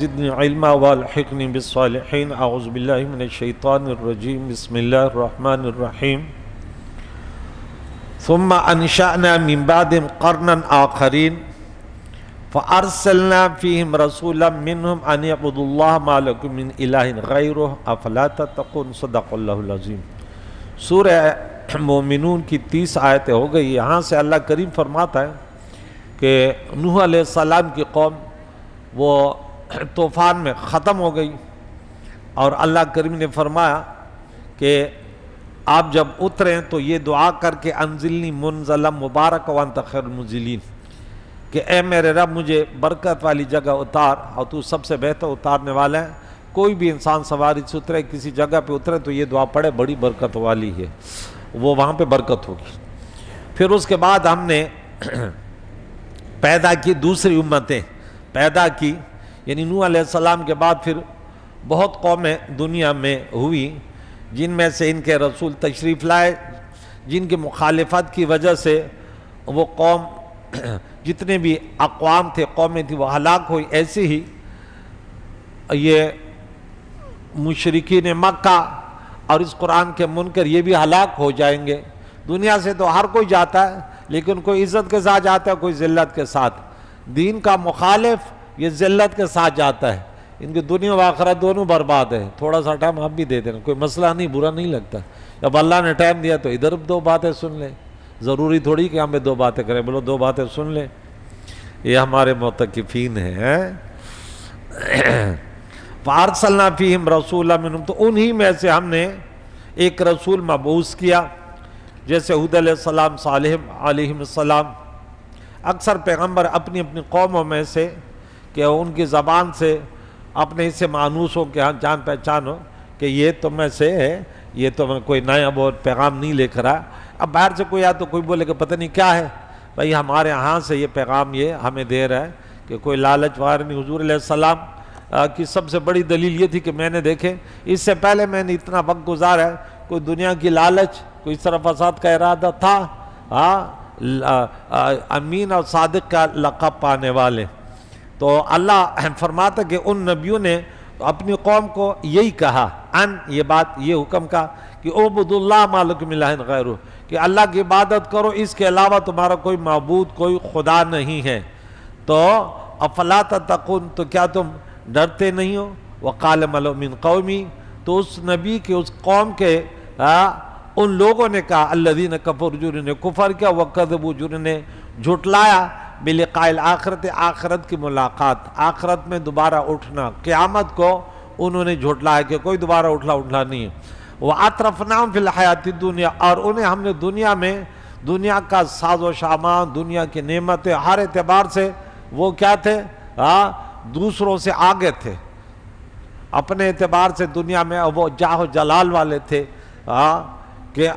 زدنی علما والحقنی بالصالحین اعوذ باللہ من الشیطان الرجیم بسم اللہ الرحمن الرحیم ثم انشأنا من بعدهم قرنا آخرین فارسلنا فیہم رسولا منہم ان اعبدوا اللہ ما لکم من الہ غیرہ افلا تتقون صدق اللہ العظیم۔ سورہ مومنون کی 30 آیتیں ہو گئی۔ یہاں سے اللہ کریم فرماتا ہے کہ نوح علیہ السلام کی قوم وہ طوفان میں ختم ہو گئی، اور اللہ کریم نے فرمایا کہ آپ جب اتریں تو یہ دعا کر کے انزلنی منزلا مبارک وانت خیر المنزلین، کہ اے میرے رب مجھے برکت والی جگہ اتار اور تو سب سے بہتر اتارنے والا ہے۔ کوئی بھی انسان سواری سے اترے، کسی جگہ پہ اترے تو یہ دعا پڑھے، بڑی برکت والی ہے، وہ وہاں پہ برکت ہوگی۔ پھر اس کے بعد ہم نے پیدا کی دوسری امتیں پیدا کی، یعنی نوح علیہ السلام کے بعد پھر بہت قومیں دنیا میں ہوئی، جن میں سے ان کے رسول تشریف لائے، جن کی مخالفت کی وجہ سے وہ قوم جتنے بھی اقوام تھے، قومیں تھیں، وہ ہلاک ہوئی۔ ایسے ہی یہ مشرکین مکہ اور اس قرآن کے منکر یہ بھی ہلاک ہو جائیں گے۔ دنیا سے تو ہر کوئی جاتا ہے، لیکن کوئی عزت کے ساتھ جاتا ہے، کوئی ذلت کے ساتھ۔ دین کا مخالف یہ ذلت کے ساتھ جاتا ہے، ان کی دنیا و آخرت دونوں برباد ہے۔ تھوڑا سا ٹائم آپ بھی دے دینا، کوئی مسئلہ نہیں، برا نہیں لگتا۔ جب اللہ نے ٹائم دیا تو ادھر دو باتیں سن لیں، ضروری تھوڑی کہ ہمیں دو باتیں کریں، بولو دو باتیں سن لیں۔ یہ ہمارے معتکفین ہیں۔ فارسلنا فیہم رسولا منہم، تو انہی میں سے ہم نے ایک رسول مبعوث کیا، جیسے ہود علیہ السلام، صالح علیہ السلام۔ اکثر پیغمبر اپنی اپنی قوموں میں سے کہ ان کی زبان سے اپنے اسے مانوس ہو کہ ہاں جان پہچان ہو کہ یہ تو میں سے ہے، یہ تو میں کوئی نیا بہت پیغام نہیں لے کر آیا۔ اب باہر سے کوئی آیا تو کوئی بولے کہ پتہ نہیں کیا ہے، بھائی ہمارے یہاں سے یہ پیغام یہ ہمیں دے رہا ہے کہ کوئی لالچ وغیرہ نہیں۔ حضور علیہ السلام کی سب سے بڑی دلیل یہ تھی کہ میں نے دیکھے اس سے پہلے میں نے اتنا وقت گزارا ہے، کوئی دنیا کی لالچ، کوئی اس طرح فساد کا ارادہ تھا، امین اور صادق کا لقب پانے والے۔ تو اللہ فرماتا کہ ان نبیوں نے اپنی قوم کو یہی کہا، یہ بات، یہ حکم کا کہ اعبدوا اللہ ما لکم من الہ غیرہ، کہ اللہ کی عبادت کرو، اس کے علاوہ تمہارا کوئی معبود، کوئی خدا نہیں ہے۔ تو افلا تتقون، تو کیا تم ڈرتے نہیں ہو؟ وقال ملؤ من قومی، تو اس نبی کے اس قوم کے ان لوگوں نے کہا، الذین کفروا، جنہوں نے کفر کیا، وکذبوا، جنہوں نے جھٹلایا، بلقاء الآخرت، آخرت کی ملاقات، آخرت میں دوبارہ اٹھنا، قیامت کو انہوں نے جھٹلایا کہ کوئی دوبارہ اٹھنا نہیں ہے۔ وَأَتْرَفْنَاهُمْ فِي الْحَيَاةِ الدُّنْيَا، اور انہیں ہم نے دنیا میں دنیا کا ساز و سامان، دنیا کی نعمتیں، ہر اعتبار سے وہ کیا تھے؟ دوسروں سے آگے تھے، اپنے اعتبار سے دنیا میں وہ جاہ و جلال والے تھے۔ کہ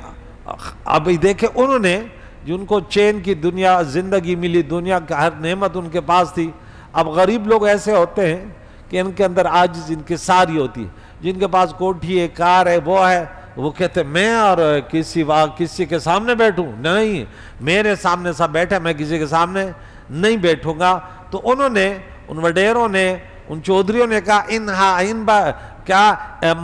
ابھی دیکھیں انہوں نے جن کو چین کی دنیا زندگی ملی، دنیا کا ہر نعمت ان کے پاس تھی۔ اب غریب لوگ ایسے ہوتے ہیں کہ ان کے اندر عاجز انکساری ہوتی ہے، جن کے پاس کوٹھی ہے، کار ہے، وہ ہے، وہ کہتے ہیں میں اور کسی کے سامنے بیٹھوں؟ نہیں، میرے سامنے سب بیٹھے، میں کسی کے سامنے نہیں بیٹھوں گا۔ تو انہوں نے، ان وڈیروں نے، ان چودھریوں نے کہا کیا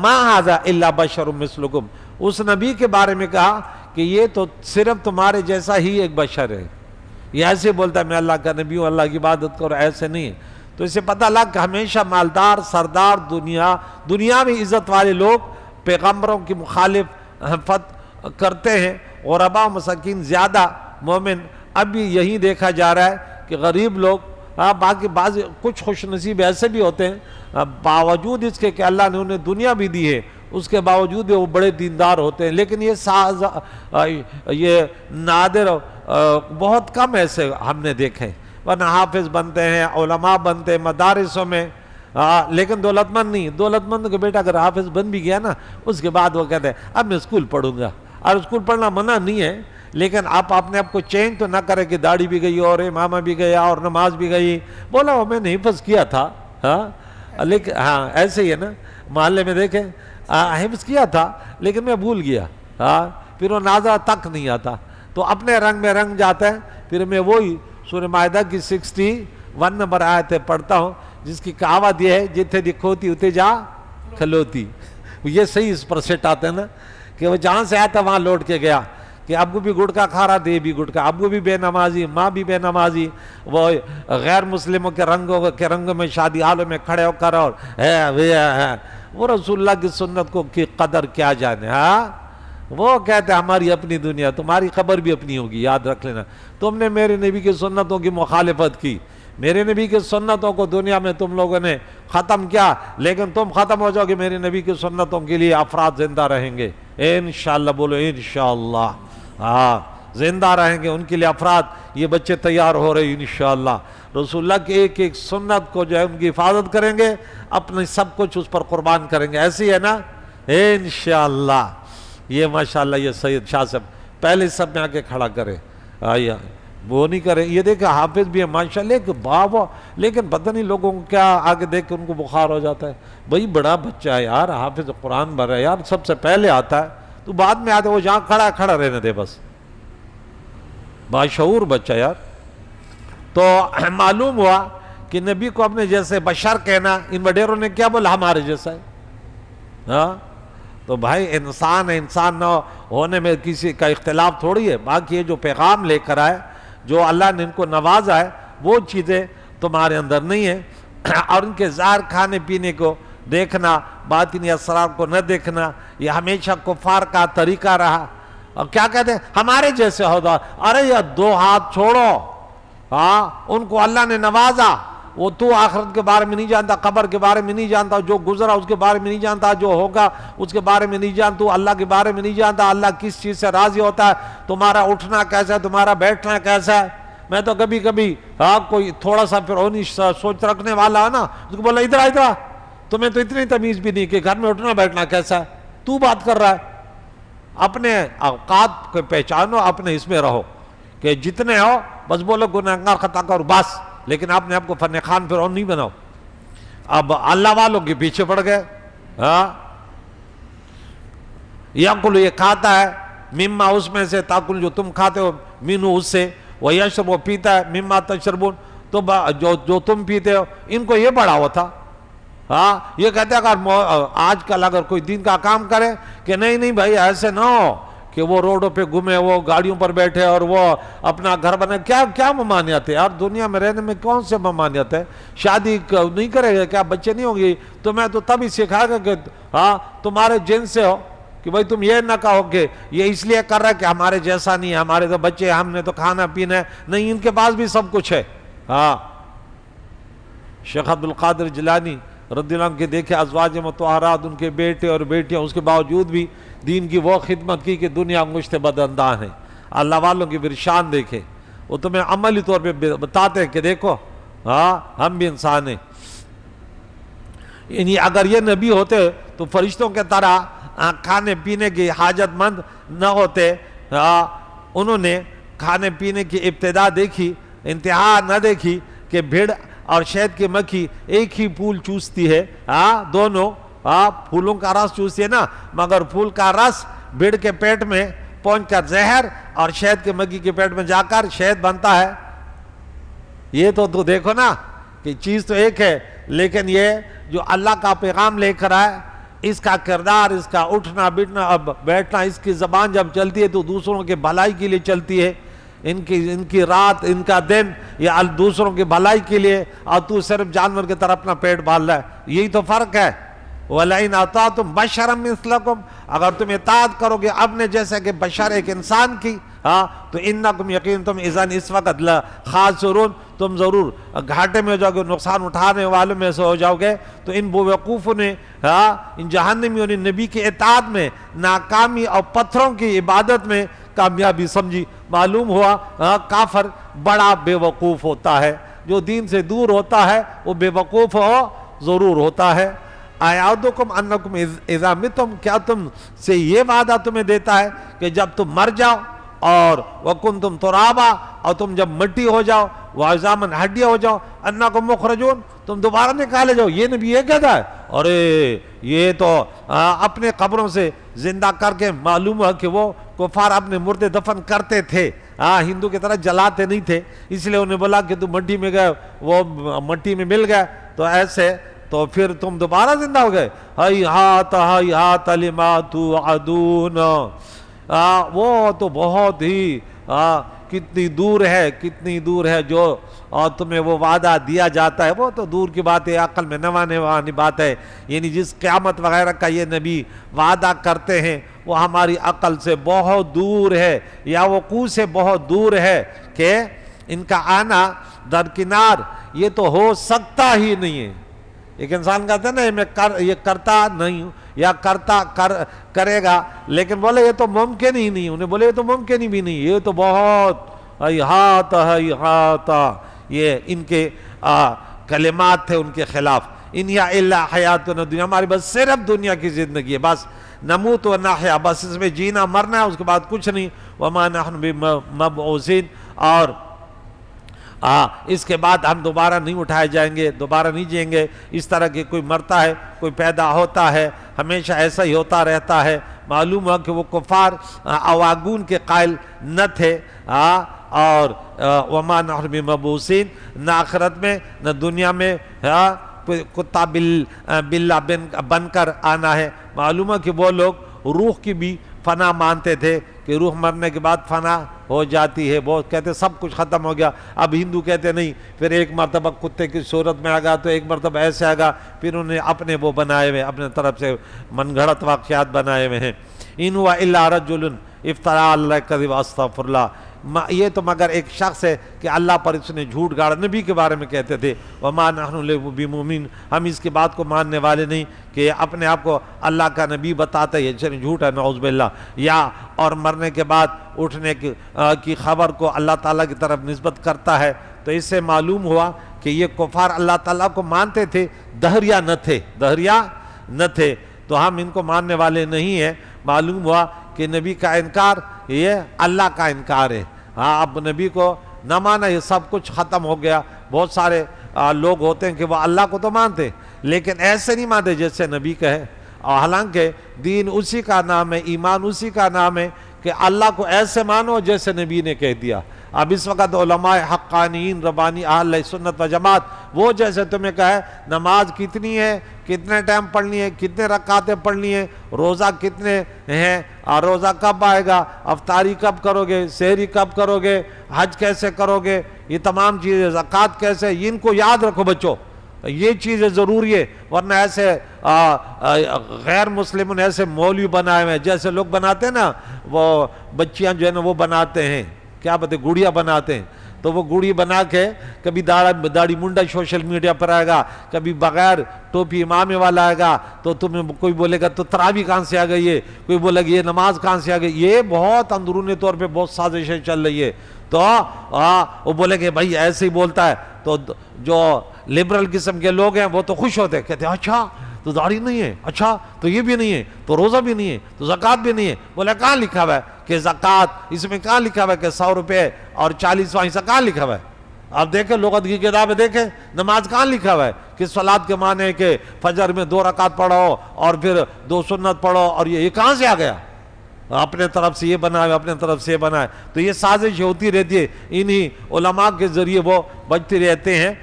ما ھذا الا بشر مثلکم، اس نبی کے بارے میں کہا کہ یہ تو صرف تمہارے جیسا ہی ایک بشر ہے، یہ ایسے بولتا ہے میں اللہ کا نبی ہوں، اللہ کی عبادت کرو، ایسے نہیں ہے۔ تو اسے پتہ لگ کہ ہمیشہ مالدار، سردار، دنیا میں عزت والے لوگ پیغمبروں کی مخالفت کرتے ہیں، غرباء و مساکین زیادہ مومن۔ ابھی یہی دیکھا جا رہا ہے کہ غریب لوگ، باقی کچھ خوش نصیب ایسے بھی ہوتے ہیں، باوجود اس کے کہ اللہ نے انہیں دنیا بھی دی ہے، اس کے باوجود بھی وہ بڑے دیندار ہوتے ہیں، لیکن یہ نادر، بہت کم ایسے ہم نے دیکھے۔ ورنہ حافظ بنتے ہیں، علماء بنتے ہیں مدارسوں میں، لیکن دولت مند نہیں۔ دولت مند کا بیٹا اگر حافظ بن بھی گیا نا، اس کے بعد وہ کہتے ہیں اب میں اسکول پڑھوں گا، اور اسکول پڑھنا منع نہیں ہے، لیکن آپ اپنے آپ کو چینج تو نہ کریں کہ داڑھی بھی گئی اور امامہ بھی گیا اور نماز بھی گئی، بولا وہ میں نے حفظ کیا تھا، لیکن ایسے ہی ہے نا، محلے میں دیکھیں حفظ کیا تھا لیکن میں بھول گیا، پھر وہ ناظرہ تک نہیں آتا، تو اپنے رنگ میں رنگ جاتا ہے۔ پھر میں وہی سورہ مائدہ کی 61 نمبر آیت پڑھتا ہوں، جس کی کہاوت یہ ہے جتھے دی کھوتی اتے جا کھلوتی. یہ صحیح اس پر سیٹ آتے ہیں نا کہ وہ جہاں سے آیا تھا وہاں لوٹ کے گیا کہ ابو بھی گٹکا کھا رہا تھا، یہ بھی گٹکا، ابو بھی بے نمازی، ماں بھی بے نمازی، وہ غیر مسلموں کے رنگوں میں شادی حالوں میں کھڑے ہو کر اور وہ رسول اللہ کی سنت کو کی قدر کیا جانے. ہاں وہ کہتے ہیں ہماری اپنی دنیا، تمہاری خبر بھی اپنی ہوگی، یاد رکھ لینا. تم نے میرے نبی کی سنتوں کی مخالفت کی، میرے نبی کی سنتوں کو دنیا میں تم لوگوں نے ختم کیا، لیکن تم ختم ہو جاؤ گے، میرے نبی کی سنتوں کے لیے افراد زندہ رہیں گے انشاءاللہ. بولو انشاءاللہ. ہاں زندہ رہیں گے ان کے لیے افراد. یہ بچے تیار ہو رہے انشاءاللہ. رسول اللہ کی ایک ایک سنت کو جو ہے ان کی حفاظت کریں گے، اپنے سب کچھ اس پر قربان کریں گے. ایسی ہے نا انشاءاللہ. یہ ماشاءاللہ یہ سید شاہ صاحب پہلے سب میں آ کے کھڑا کرے، آیا وہ نہیں کریں. یہ دیکھیں حافظ بھی ہے ماشاءاللہ، ایک بابا، لیکن پتہ نہیں لوگوں کو کیا آگے دیکھ کے ان کو بخار ہو جاتا ہے. بھئی بڑا بچہ ہے یار، حافظ قرآن بھر ہے یار، سب سے پہلے آتا ہے تو بعد میں آتے، وہ جہاں کھڑا ہے کھڑا رہنے دے بس. باشعور بچہ یار. تو معلوم ہوا کہ نبی کو اپنے جیسے بشر کہنا، ان وڈیروں نے کیا بولا ہمارے جیسا ہے. ہاں تو بھائی انسان ہے، انسان نہ ہونے میں کسی کا اختلاف تھوڑی ہے. باقی یہ جو پیغام لے کر آئے، جو اللہ نے ان کو نوازا ہے، وہ چیزیں تمہارے اندر نہیں ہیں. اور ان کے ظاہر کھانے پینے کو دیکھنا، باطنی اسرار کو نہ دیکھنا، یہ ہمیشہ کفار کا طریقہ رہا. اور کیا کہتے ہیں ہمارے جیسے ہوتا. ارے یہ دو ہاتھ چھوڑو. ہاں ان کو اللہ نے نوازا. وہ تو آخرت کے بارے میں نہیں جانتا، قبر کے بارے میں نہیں جانتا، جو گزرا اس کے بارے میں نہیں جانتا، جو ہوگا اس کے بارے میں نہیں جانتا، تو اللہ کے بارے میں نہیں جانتا اللہ کس چیز سے راضی ہوتا ہے، تمہارا اٹھنا کیسا ہے، تمہارا بیٹھنا کیسا ہے. میں تو کبھی کبھی کوئی تھوڑا سا فرعونی سوچ رکھنے والا ہے نا، اس کو بولا ادھر تمہیں تو اتنی تمیز بھی نہیں کہ گھر میں اٹھنا بیٹھنا کیسا ہے، تو بات کر رہا ہے. اپنے اوقات کو پہچانو، اپنے اس میں رہو کہ جتنے ہو بس بولو گناہگار خطا کرو بس، لیکن آپ نے آپ کو فن خان فرعون نہیں بناؤ. اب اللہ والوں کے پیچھے پڑ گئے. ہاں یاکل یہ کھاتا ہے، مما اس میں سے، تاکل جو تم کھاتے ہو، مینو اس سے، وہ یشرب وہ پیتا ہے، مما تشربون تو جو تم پیتے ہو. ان کو یہ بڑا ہوا تھا. ہاں یہ کہتے ہیں اگر آج کل اگر کوئی دین کا کام کرے کہ نہیں بھائی ایسے نہ ہو کہ وہ روڈوں پہ گھومے، وہ گاڑیوں پر بیٹھے اور وہ اپنا گھر بنے. کیا ممانعت ہے یار دنیا میں رہنے میں؟ کون سے ممانعت ہے؟ شادی نہیں کرے گا کیا؟ بچے نہیں ہوں گے تو میں تو تب ہی سکھائے گا کہ ہاں تمہارے جن سے ہو کہ بھائی تم یہ نہ کہو کہ یہ اس لیے کر رہا ہے کہ ہمارے جیسا نہیں ہے، ہمارے تو بچے، ہم نے تو کھانا پینا ہے. نہیں، ان کے پاس بھی سب کچھ ہے. ہاں شیخ عبد القادر جیلانی رضی اللہ عنہ کے دیکھے ازواج مطہرات، ان کے بیٹے اور بیٹیاں، اس کے باوجود بھی دین کی وہ خدمت کی کہ دنیا انگشت بدانداں ہیں. اللہ والوں کی پھر شان دیکھے، وہ تمہیں عملی طور پہ بتاتے ہیں کہ دیکھو ہاں ہم بھی انسان ہیں. یعنی اگر یہ نبی ہوتے تو فرشتوں کے طرح کھانے پینے کی حاجت مند نہ ہوتے. انہوں نے کھانے پینے کی ابتدا دیکھی، انتہا نہ دیکھی کہ بھیڑ اور شہد کی مکھی ایک ہی پھول چوستی ہے. دونوں پھولوں کا رس چوستی ہے نا، مگر پھول کا رس بھیڑ کے پیٹ میں پہنچ کر زہر اور شہد کے مکھی کے پیٹ میں جا کر شہد بنتا ہے. یہ تو دیکھو نا کہ چیز تو ایک ہے، لیکن یہ جو اللہ کا پیغام لے کر آئے، اس کا کردار، اس کا اٹھنا بیٹھنا، اس کی زبان جب چلتی ہے تو دوسروں کے بھلائی کے لیے چلتی ہے. ان کی رات، ان کا دن، یا دوسروں کی بھلائی کے لیے، اور تو صرف جانور کی طرح اپنا پیٹ پال رہا ہے. یہی تو فرق ہے. وَلَئِنْ أَطَعْتُمْ بَشَرًا مِثْلَكُمْ، اگر تم اطاعت کرو گے اپنے جیسے کہ بشر ایک انسان کی، تو انکم یقین تم اذن اس وقت خاسرون، تم ضرور گھاٹے میں ہو جاؤ گے، نقصان اٹھانے والوں میں سے ہو جاؤ گے. تو ان بیوقوفوں نے، ان جہنمیوں نے نبی کی اطاعت میں ناکامی اور پتھروں کی عبادت میں کامیابی سمجھی. معلوم ہوا کافر بڑا بے وقوف ہوتا ہے، جو دین سے دور ہوتا ہے وہ بے وقوف ضرور ہوتا ہے. اَيَعُدُكُمْ أَنَّكُمْ إِذَا مِتُمْ، کیا تم سے یہ وعدہ تمہیں دیتا ہے کہ جب تم مر جاؤ، اور وَكُنْتُمْ تُرَابًا، اور تم جب مٹی ہو جاؤ، وَعِظَامًا ہڈیاں ہو جاؤ، أَنَّكُمْ مُخْرَجُونَ، تم دوبارہ نکالے جاؤ. یہ نبی یہ کہتا ہے؟ ارے یہ تو اپنے قبروں سے زندہ کر کے معلوم ہے کہ وہ کفار اپنے مردے دفن کرتے تھے. ہندو کی طرح جلاتے نہیں تھے، اس لیے انہیں بولا کہ تم مٹی میں گئے، وہ مٹی میں مل گئے تو ایسے تو پھر تم دوبارہ زندہ ہو گئے. ہیہات لما توعدون، وہ تو بہت ہی کتنی دور ہے جو اور تمہیں وہ وعدہ دیا جاتا ہے، وہ تو دور کی بات ہے، عقل میں نہ آنے والی بات ہے. یعنی جس قیامت وغیرہ کا یہ نبی وعدہ کرتے ہیں وہ ہماری عقل سے بہت دور ہے، یا وقوع سے بہت دور ہے کہ ان کا آنا درکنار یہ تو ہو سکتا ہی نہیں ہے. ایک انسان کہتا ہے نا میں یہ کرتا نہیں ہوں یا کرے گا، لیکن بولے یہ تو ممکن ہی نہیں، انہیں بولے یہ تو ممکن ہی بھی نہیں، یہ تو بہت ہیہات یہ ان کے کلمات تھے ان کے خلاف. ان ہی الا حیاتنا دنیا، ہماری بس صرف دنیا کی زندگی ہے، بس نموت و نحیا، بس اس میں جینا مرنا ہے، اس کے بعد کچھ نہیں. وما نحن بمبعوثین، اور اس کے بعد ہم دوبارہ نہیں اٹھائے جائیں گے، دوبارہ نہیں جئیں گے. اس طرح کہ کوئی مرتا ہے کوئی پیدا ہوتا ہے، ہمیشہ ایسا ہی ہوتا رہتا ہے. معلوم ہوا کہ وہ کفار اواگون کے قائل نہ تھے، اور وما نحن بمبعوثین، نہ آخرت میں نہ دنیا میں کتا بلا بن کر آنا ہے. معلوم ہے کہ وہ لوگ روح کی بھی فنا مانتے تھے کہ روح مرنے کے بعد فنا ہو جاتی ہے، وہ کہتے سب کچھ ختم ہو گیا. اب ہندو کہتے نہیں، پھر ایک مرتبہ کتے کی صورت میں آگا تو ایک مرتبہ ایسے آگا، پھر انہیں اپنے وہ بنائے ہوئے، اپنے طرف سے من گھڑت واقعات بنائے ہوئے ہیں. ان ہوا الا رجل افترى علی اللہ الکذب استغفر اللہ، یہ تو مگر ایک شخص ہے کہ اللہ پر اس نے جھوٹ گاڑا. نبی کے بارے میں کہتے تھے وما نحن له بمؤمنین، ہم اس کی بات کو ماننے والے نہیں کہ اپنے آپ کو اللہ کا نبی بتاتا ہے، یہ جھوٹ ہے نعوذ باللہ. یا اور مرنے کے بعد اٹھنے کی خبر کو اللہ تعالیٰ کی طرف نسبت کرتا ہے. تو اس سے معلوم ہوا کہ یہ کفار اللہ تعالیٰ کو مانتے تھے، دہریہ نہ تھے. تو ہم ان کو ماننے والے نہیں ہیں. معلوم ہوا کہ نبی کا انکار یہ اللہ کا انکار ہے. اب نبی کو نہ مانا، یہ سب کچھ ختم ہو گیا. بہت سارے لوگ ہوتے ہیں کہ وہ اللہ کو تو مانتے لیکن ایسے نہیں مانتے جیسے نبی کہے. اور حالانکہ دین اسی کا نام ہے، ایمان اسی کا نام ہے کہ اللہ کو ایسے مانو جیسے نبی نے کہہ دیا. اب اس وقت علماء حقانیین ربانی اہل سنت و جماعت وہ جیسے تمہیں کہے نماز کتنی ہے، کتنے ٹائم پڑھنی ہے، کتنے رکعتیں پڑھنی ہے، روزہ کتنے ہیں، اور روزہ کب آئے گا، افطاری کب کرو گے، سحری کب کرو گے، حج کیسے کرو گے، یہ تمام چیزیں، زکوٰۃ کیسے، ان کو یاد رکھو بچوں، یہ چیزیں ضروری ہے. ورنہ ایسے غیر مسلموں نے ایسے مولوی بنائے ہوئے ہیں جیسے لوگ بناتے ہیں نا، وہ بچیاں جو ہے نا وہ بناتے ہیں، کیا بتے گڑیا بناتے ہیں. تو وہ گڑی بنا کے کبھی داڑھی منڈا سوشل میڈیا پر آئے گا، کبھی بغیر ٹوپی امامے والا آئے گا، تو تمہیں کوئی بولے گا تو تراویح کہاں سے آ گئی ہے، کوئی بولے گا یہ نماز کہاں سے آ گئی. یہ بہت اندرونی طور پہ بہت سازشیں چل رہی ہے. تو وہ بولے کہ بھائی ایسے ہی بولتا ہے. تو جو لبرل قسم کے لوگ ہیں وہ تو خوش ہوتے ہیں، کہتے ہیں اچھا تو داڑھی نہیں ہے، اچھا تو یہ بھی نہیں ہے، تو روزہ بھی نہیں ہے، تو زکوٰۃ بھی نہیں ہے. بولے کہاں لکھا ہوا ہے کہ زکوٰۃ، اس میں کہاں لکھا ہوا ہے کہ 100 روپے اور 40واں حصہ کہاں لکھا ہوا ہے. آپ دیکھیں لغت کی کتابیں دیکھیں، نماز کہاں لکھا ہوا ہے کہ صلاۃ کے معنی ہے کہ فجر میں 2 رکعت پڑھو اور پھر 2 سنت پڑھو، اور یہ کہاں سے آ گیا؟ اپنے طرف سے یہ بنائے، اپنے طرف سے یہ بنائے. تو یہ سازش ہوتی رہتی ہے، انہی علماء کے ذریعے وہ بچتے رہتے ہیں.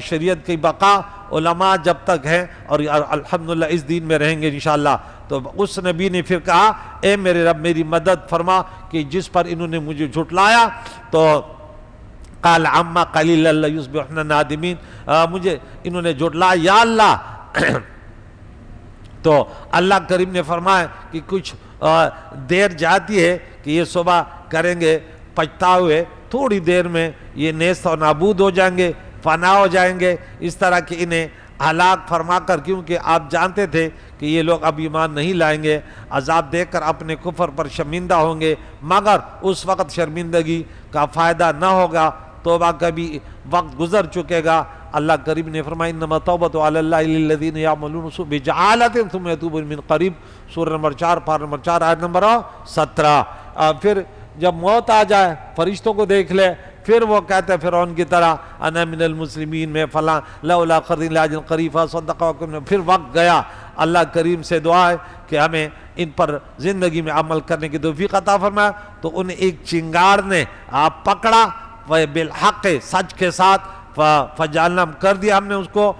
شریعت کی بقا علماء جب تک ہیں اور الحمدللہ اس دین میں رہیں گے انشاءاللہ. تو اس نبی نے پھر کہا اے میرے رب میری مدد فرما کہ جس پر انہوں نے مجھے جھٹلایا. تو قال عما قلیلا لیصبحن نادمین، مجھے انہوں نے جھٹلایا یا اللہ. تو اللہ کریم نے فرمایا کہ کچھ دیر جاتی ہے کہ یہ صبح کریں گے پچھتا ہوئے، تھوڑی دیر میں یہ نیست و نابود ہو جائیں گے، فنا ہو جائیں گے. اس طرح کہ انہیں ہلاک فرما کر، کیونکہ آپ جانتے تھے کہ یہ لوگ اب ایمان نہیں لائیں گے، عذاب دیکھ کر اپنے کفر پر شرمندہ ہوں گے. مگر اس وقت شرمندگی کا فائدہ نہ ہوگا، توبہ کا بھی وقت گزر چکے گا. اللہ کریم نے فرمایا انما توبۃ علی اللہ للذین یعملون السوء بجہالۃ ثم یتوبون من قریب، سورہ نمبر 4 پارہ نمبر 4 آیت نمبر 17. پھر جب موت آ جائے فرشتوں کو دیکھ لے، پھر وہ کہتے ہیں فرعون کی طرح انا من المسلمین، میں فلاں لولا اخرنی الی اجل قریب فاصدق واکن. پھر وقت گیا. اللہ کریم سے دعا ہے کہ ہمیں ان پر زندگی میں عمل کرنے کی توفیق عطا فرمائے. تو انہیں ایک چنگار نے آپ پکڑا بالحق، سچ کے ساتھ، فجعلنا کر دیا ہم نے اس کو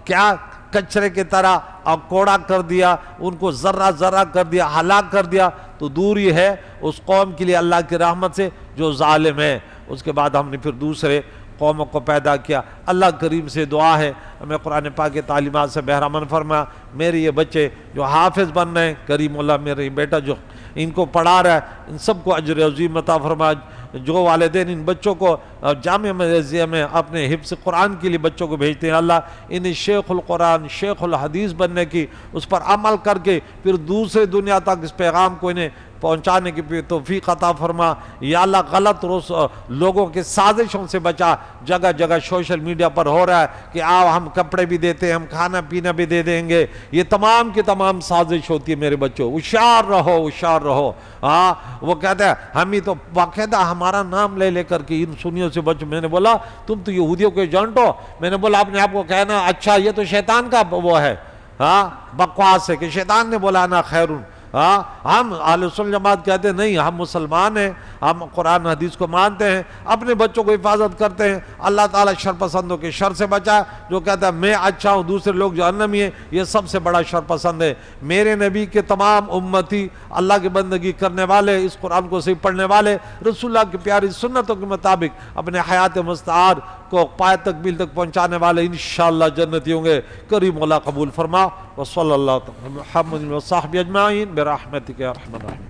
کیا کچرے کی طرح اور کوڑا کر دیا، ان کو ذرہ ذرہ کر دیا، ہلاک کر دیا. تو دور ہی ہے اس قوم کے لیے اللہ کی رحمت سے جو ظالم ہے. اس کے بعد ہم نے پھر دوسرے قوموں کو پیدا کیا. اللہ کریم سے دعا ہے ہمیں قرآن پاک کی تعلیمات سے بہرامند فرما. میرے یہ بچے جو حافظ بن رہے ہیں، کریم اللہ میرے یہ بیٹا جو ان کو پڑھا رہا ہے، ان سب کو اجر عظیم عطا فرما. جو والدین ان بچوں کو جامعہ ملیزیہ میں اپنے حفظ قرآن کے لیے بچوں کو بھیجتے ہیں، اللہ انہیں شیخ القرآن شیخ الحدیث بننے کی، اس پر عمل کر کے پھر دوسرے دنیا تک اس پیغام کو انہیں پہنچانے کی توفیق عطا فرما. یا اللہ غلط لوگوں کے سازشوں سے بچا. جگہ جگہ سوشل میڈیا پر ہو رہا ہے کہ آؤ ہم کپڑے بھی دیتے ہیں، ہم کھانا پینا بھی دے دیں گے. یہ تمام کی تمام سازش ہوتی ہے. میرے بچوں ہوشیار رہو، ہوشیار رہو. ہاں وہ کہتے ہیں ہم ہی تو باقاعدہ ہمارا نام لے لے کر کے ان سنیوں سے بچو. میں نے بولا تم تو یہودیوں کے ایجنٹ ہو. میں نے بولا اپنے آپ کو کہنا اچھا یہ تو شیطان کا وہ ہے، ہاں بکواس ہے کہ شیطان نے بولا نا خیرون. ہاں ہم اہل سنت جماعت کہتے ہیں نہیں، ہم مسلمان ہیں، ہم قرآن حدیث کو مانتے ہیں، اپنے بچوں کو حفاظت کرتے ہیں. اللہ تعالیٰ شر پسندوں کے شر سے بچا. جو کہتا ہے میں اچھا ہوں دوسرے لوگ جہنمی ہیں، یہ سب سے بڑا شر پسند ہے. میرے نبی کے تمام امتی اللہ کی بندگی کرنے والے، اس قرآن کو صحیح پڑھنے والے، رسول اللہ کی پیاری سنتوں کے مطابق اپنے حیات مستعار کو پائے تکمیل تک پہنچانے والے انشاءاللہ جنتی ہوں گے. کریم اللہ قبول فرما. وصلی اللہ محمد وصحبہ اجمعین برحمتک یا ارحم الراحمین.